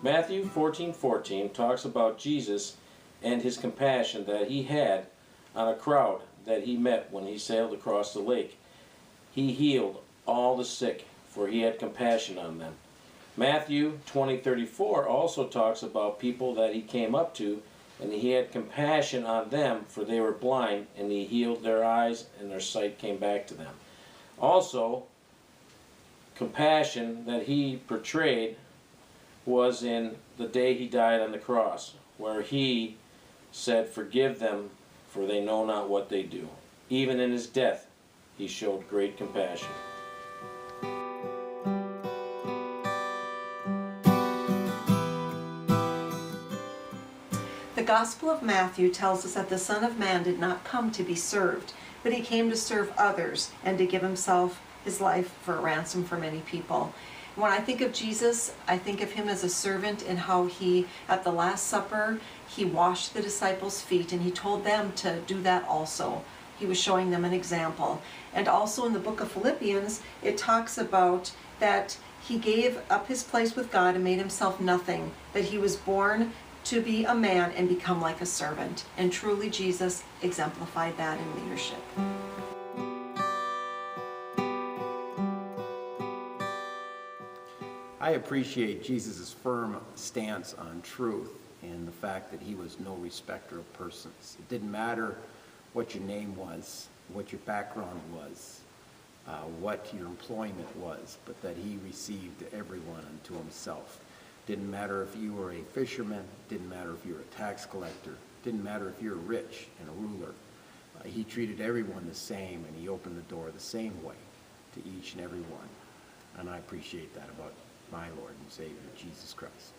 Matthew 14:14 talks about Jesus and his compassion that he had on a crowd that he met when he sailed across the lake. He healed all the sick, for he had compassion on them. Matthew 20:34 also talks about people that he came up to, and he had compassion on them, for they were blind, and he healed their eyes, and their sight came back to them. Also, compassion that he portrayed was in the day he died on the cross, where he said, "Forgive them, for they know not what they do." Even in his death, he showed great compassion. The Gospel of Matthew tells us that the Son of Man did not come to be served, but he came to serve others and to give himself his life for a ransom for many people. When I think of Jesus, I think of him as a servant and how he, at the Last Supper, he washed the disciples' feet and he told them to do that also. He was showing them an example. And also in the book of Philippians, it talks about that he gave up his place with God and made himself nothing, that he was born to be a man and become like a servant. And truly Jesus exemplified that in leadership. I appreciate Jesus' firm stance on truth and the fact that he was no respecter of persons. It didn't matter what your name was, what your background was, what your employment was, but that he received everyone unto himself. Didn't matter if you were a fisherman, didn't matter if you were a tax collector, didn't matter if you're rich and a ruler. He treated everyone the same, and he opened the door the same way to each and every one. And I appreciate that about my Lord and Savior, Jesus Christ.